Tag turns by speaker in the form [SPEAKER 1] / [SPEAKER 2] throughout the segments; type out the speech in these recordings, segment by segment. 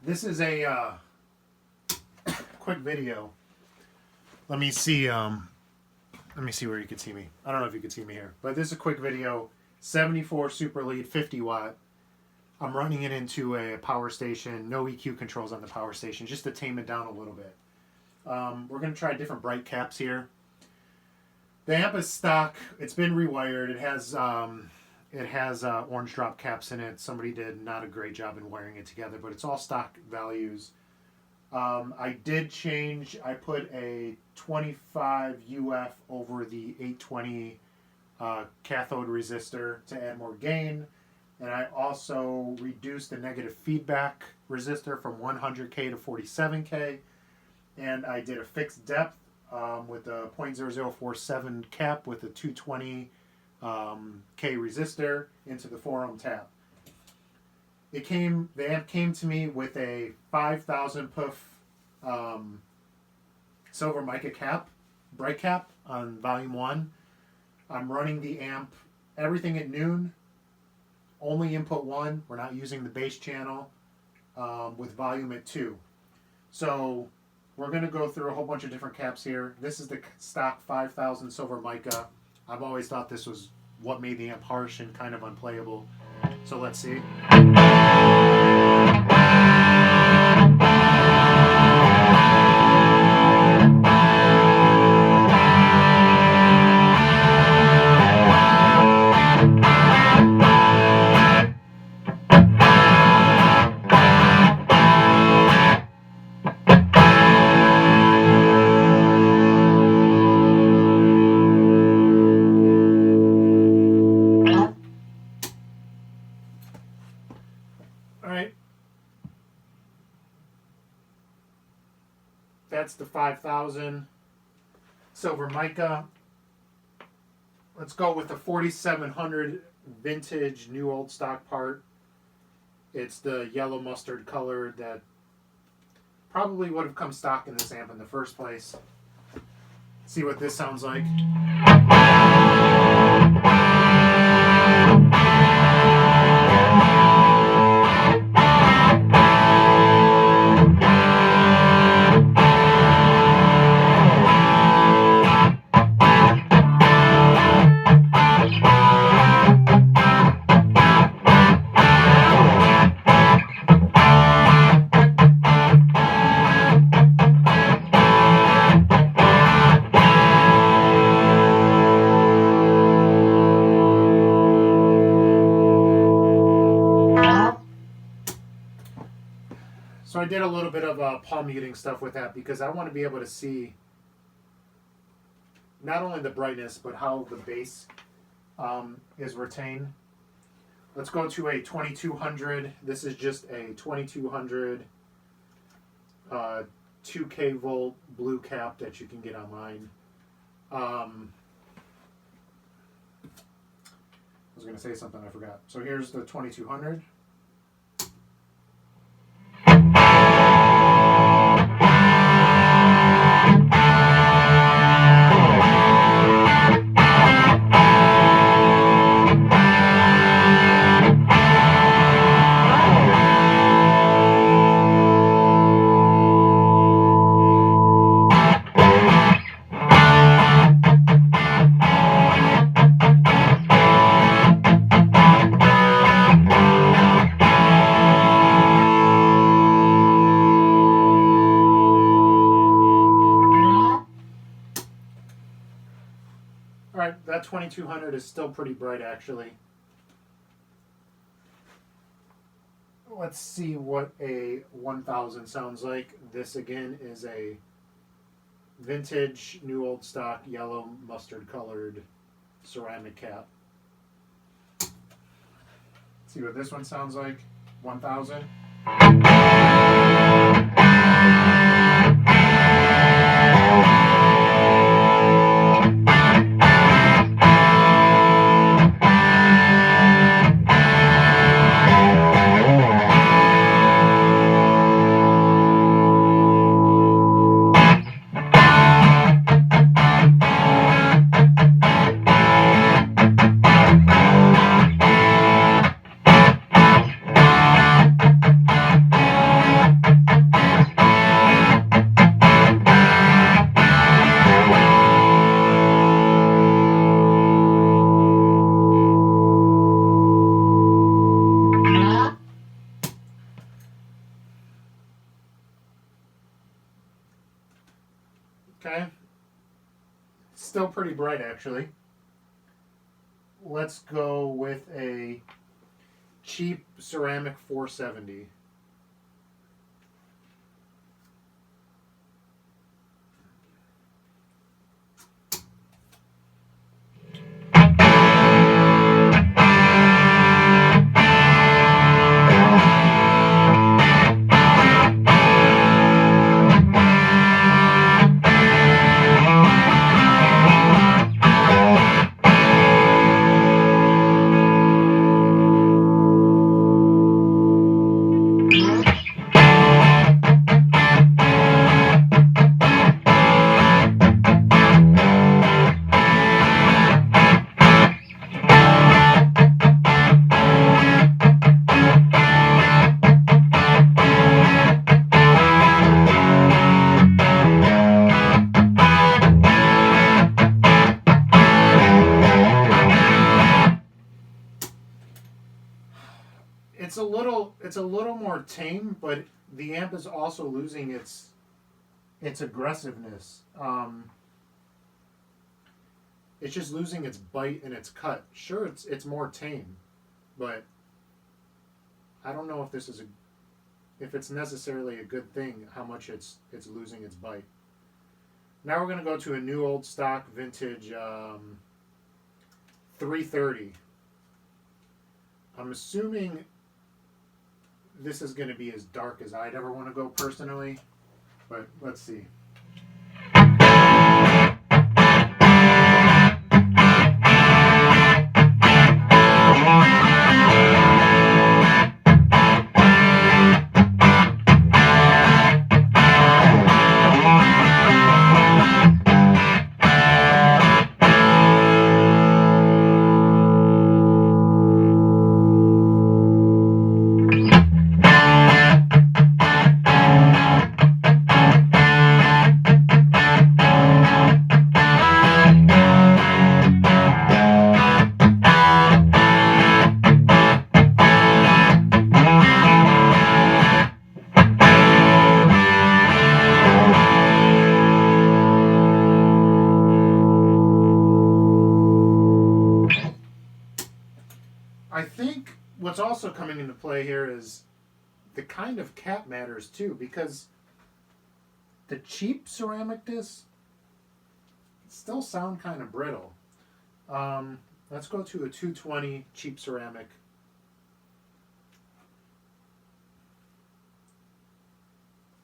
[SPEAKER 1] This is a quick video. Let me see where you can see me. I don't know if you can see me here, but this is a quick video. 74 super lead, 50 watt. I'm running it into a power station. No EQ controls on the power station, just to tame it down a little bit. We're going to try different bright caps here. The amp is stock. It's been rewired. It has orange drop caps in it. Somebody did not a great job in wiring it together, but it's all stock values. I did change. I put a 25 UF over the 820 cathode resistor to add more gain. And I also reduced the negative feedback resistor from 100K to 47K. And I did a fixed depth with a 0.0047 cap with a 220 K resistor into the 4 ohm tap. The amp came to me with a 5,000 puff silver mica cap, bright cap on volume 1. I'm running the amp, everything at noon, only input 1. We're not using the bass channel, with volume at 2. So we're going to go through a whole bunch of different caps here. This is the stock 5,000 silver mica. I've always thought this was what made the amp harsh and kind of unplayable. So let's see. Alright, that's the 5,000 silver mica. Let's go with the 4,700 vintage new old stock part. It's the yellow mustard color that probably would have come stock in this amp in the first place. See what this sounds like. So I did a little bit of palm muting stuff with that because I want to be able to see not only the brightness, but how the bass is retained. Let's go to a 2200. This is just a 2200 2K volt blue cap that you can get online. I was going to say something, I forgot. So here's the 2200. Alright, that 2200 is still pretty bright actually. Let's see what a 1000 sounds like. This again is a vintage, new old stock, yellow mustard colored ceramic cap. Let's see what this one sounds like. 1000. Okay. Still pretty bright, actually. Let's go with a cheap ceramic 470. It's a little more tame, but the amp is also losing its aggressiveness. It's just losing its bite and its cut. Sure, it's more tame, but I don't know if this is if it's necessarily a good thing. How much it's losing its bite. Now we're gonna go to a new old stock vintage 330. I'm assuming this is going to be as dark as I'd ever want to go personally, but let's see. I think what's also coming into play here is the kind of cap matters too, because the cheap ceramic discs still sound kind of brittle. Let's go to a 220 cheap ceramic.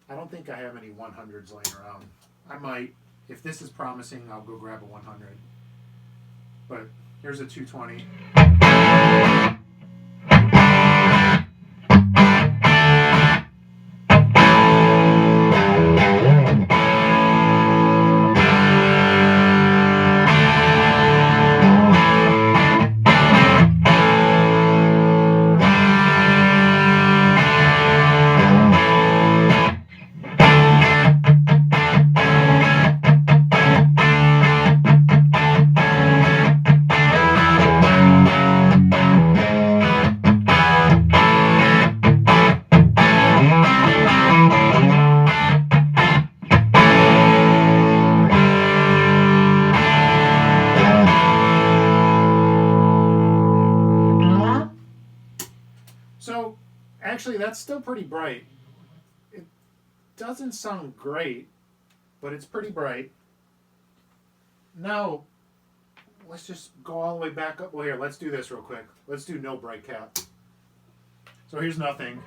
[SPEAKER 1] I don't think I have any 100s laying around. I might. If this is promising, I'll go grab a 100. But here's a 220. So, actually, that's still pretty bright. It doesn't sound great, but it's pretty bright. Now, let's just go all the way back up. Well, here, let's do this real quick. Let's do no bright cap. So here's nothing.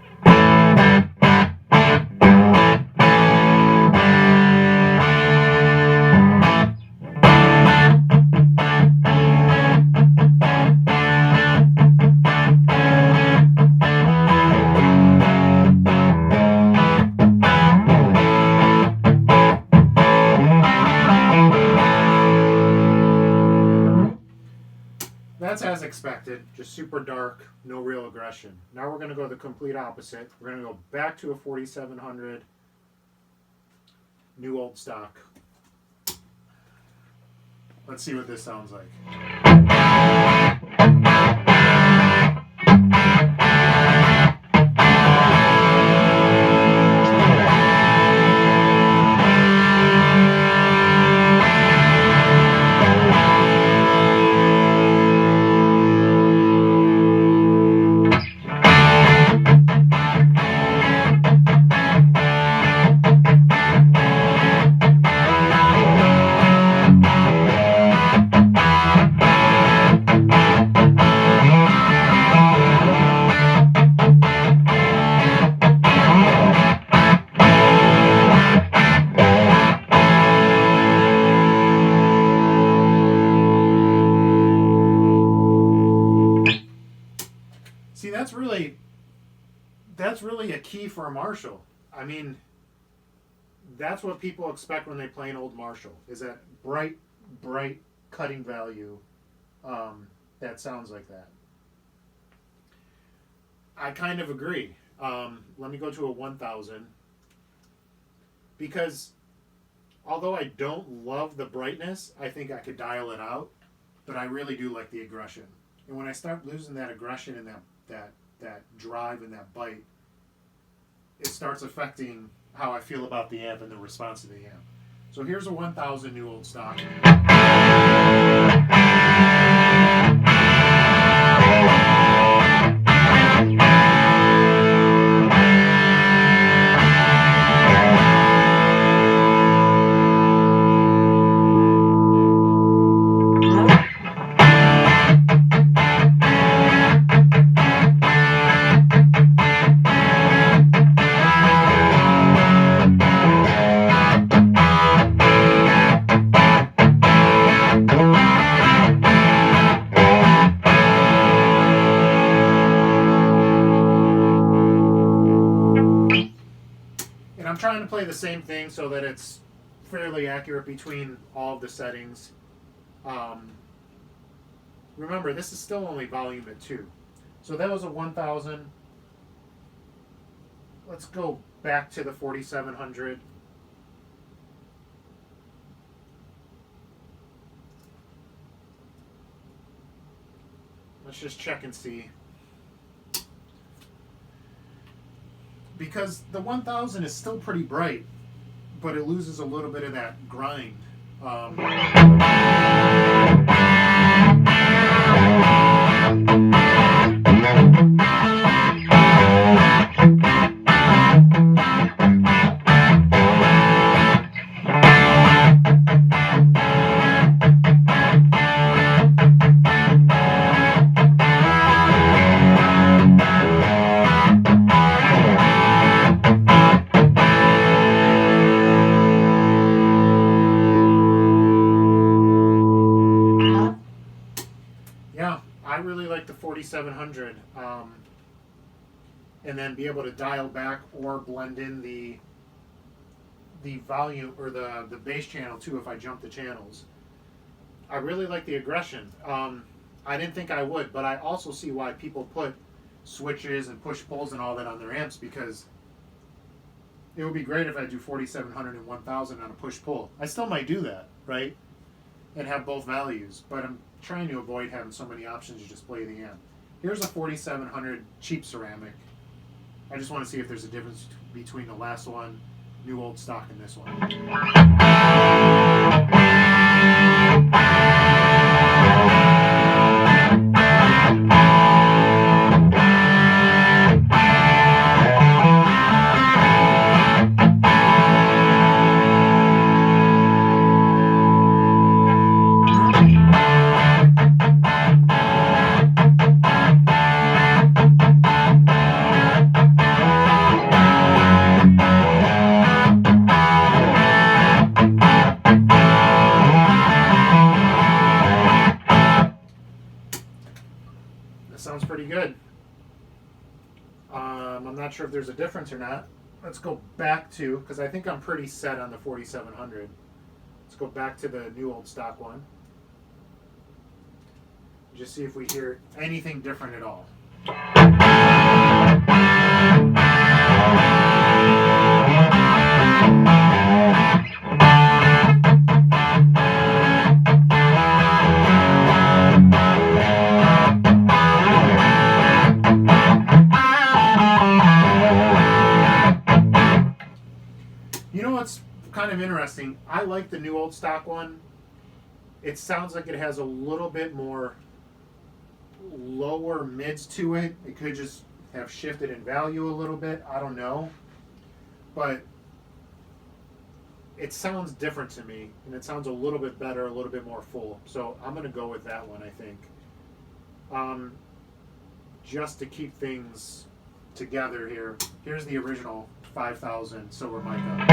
[SPEAKER 1] That's as expected, just super dark, no real aggression. Now we're going to go the complete opposite. We're going to go back to a 4700, new old stock. Let's see what this sounds like. for a Marshall. I mean, that's what people expect when they play an old Marshall, is that bright cutting value that sounds like that. I kind of agree. Let me go to a 1000. Because although I don't love the brightness, I think I could dial it out. But I really do like the aggression. And when I start losing that aggression and that drive and that bite, it starts affecting how I feel about the amp and the response to the amp. So here's a 1000 new old stock. I'm trying to play the same thing so that it's fairly accurate between all of the settings. Remember, this is still only volume at 2. So that was a 1000. Let's go back to the 4700. Let's just check and see. Because the 1000 is still pretty bright, but it loses a little bit of that grind. I really like the 4700, and then be able to dial back or blend in the volume or the bass channel too if I jump the channels. I really like the aggression. I didn't think I would, but I also see why people put switches and push-pulls and all that on their amps, because it would be great if I do 4700 and 1000 on a push-pull. I still might do that, right? And have both values, but I'm trying to avoid having so many options to just play the amp. Here's a 4700 cheap ceramic. I just want to see if there's a difference between the last one, new old stock, and this one. Sounds pretty good. I'm not sure if there's a difference or not. Let's go back to, because I think I'm pretty set on the 4700. Let's go back to the new old stock one. Just see if we hear anything different at all. You know what's kind of interesting? I like the new old stock one. It sounds like it has a little bit more lower mids to it. It could just have shifted in value a little bit. I don't know. But it sounds different to me, and it sounds a little bit better, a little bit more full. So I'm going to go with that one, I think. Just to keep things together here, here's the original 5000 silver mica.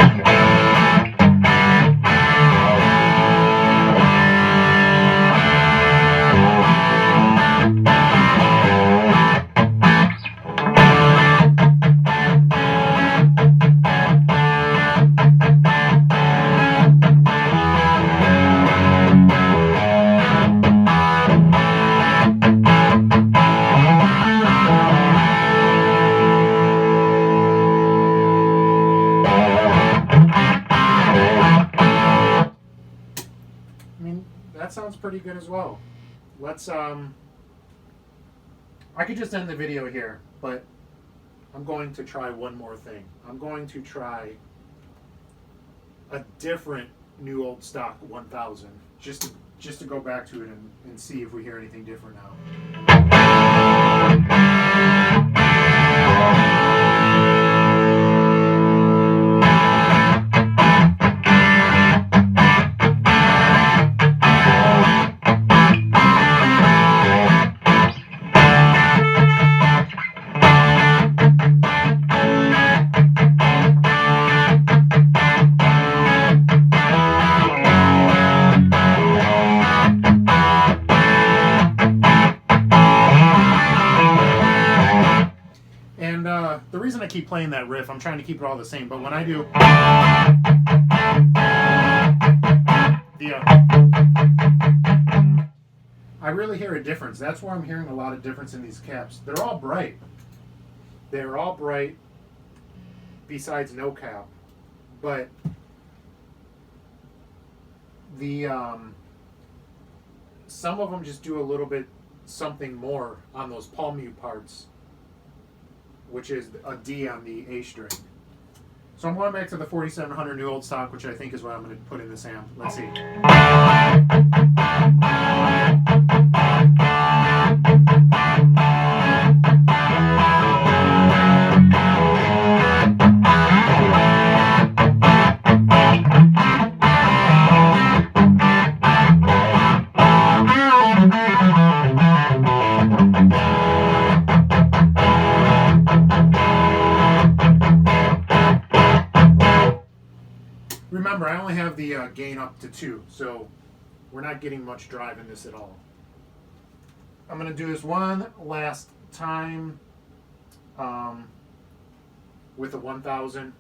[SPEAKER 1] that sounds pretty good as well. Let's I could just end the video here, but I'm going to try one more thing. I'm going to try a different new old stock 1000, just to go back to it and see if we hear anything different now. And the reason I keep playing that riff, I'm trying to keep it all the same, but when I do I really hear a difference. That's where I'm hearing a lot of difference in these caps. They're all bright. They're all bright, besides no cap. But the some of them just do a little bit something more on those palm mute parts, which is a D on the A string. So I'm going back to the 4700 new old stock, which I think is what I'm going to put in this amp. Let's see. Remember, I only have the gain up to 2, so we're not getting much drive in this at all. I'm going to do this one last time with the 1000,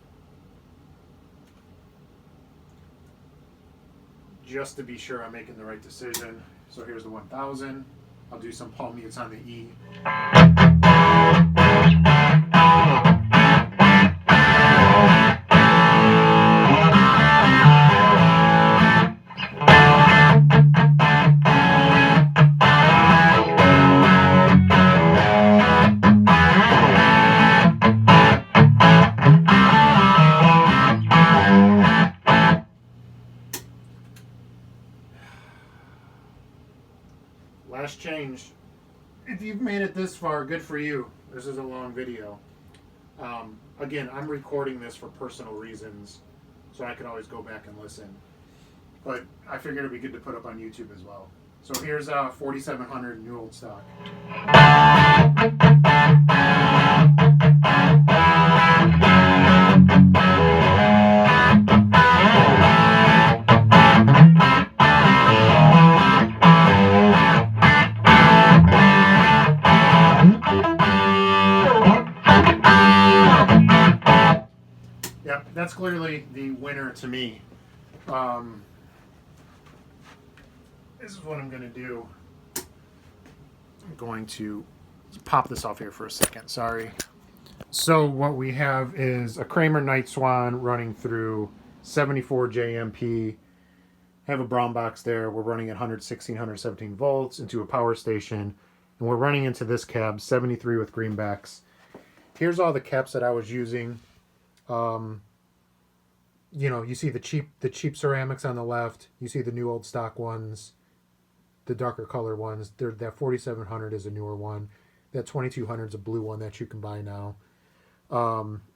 [SPEAKER 1] just to be sure I'm making the right decision. So here's the 1000. I'll do some palm mutes on the E. Last change. If you've made it this far, good for you. This is a long video. Again, I'm recording this for personal reasons, so I could always go back and listen. But I figured it'd be good to put up on YouTube as well. So here's 4700 new old stock. Yep, that's clearly the winner to me. This is what I'm going to do. I'm going to pop this off here for a second. Sorry. So what we have is a Kramer Night Swan running through 74 JMP. Have a brown box there. We're running at 116, 117 volts into a power station. And we're running into this cab, 73 with greenbacks. Here's all the caps that I was using. You know, you see the cheap ceramics on the left. You see the new old stock ones, the darker color ones. That 4700 is a newer one. That 2200 is a blue one that you can buy now.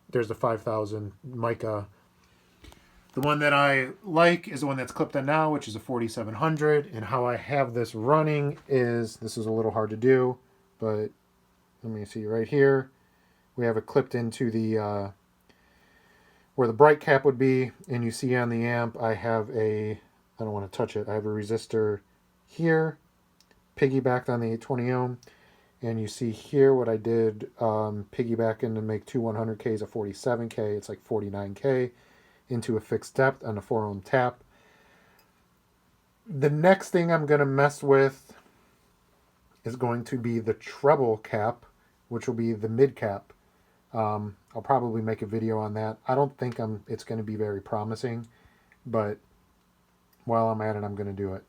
[SPEAKER 1] There's the 5000 mica. The one that I like is the one that's clipped in now, which is a 4700. And how I have this running is, this is a little hard to do, but let me see right here. We have it clipped into the where the bright cap would be, and you see on the amp I have I don't want to touch it, I have a resistor here, piggybacked on the 820 ohm, and you see here what I did, piggybacking to make two 100Ks a 47K, it's like 49K, into a fixed depth on a 4 ohm tap. The next thing I'm going to mess with is going to be the treble cap, which will be the mid cap. I'll probably make a video on that. I don't think it's going to be very promising, but while I'm at it, I'm going to do it.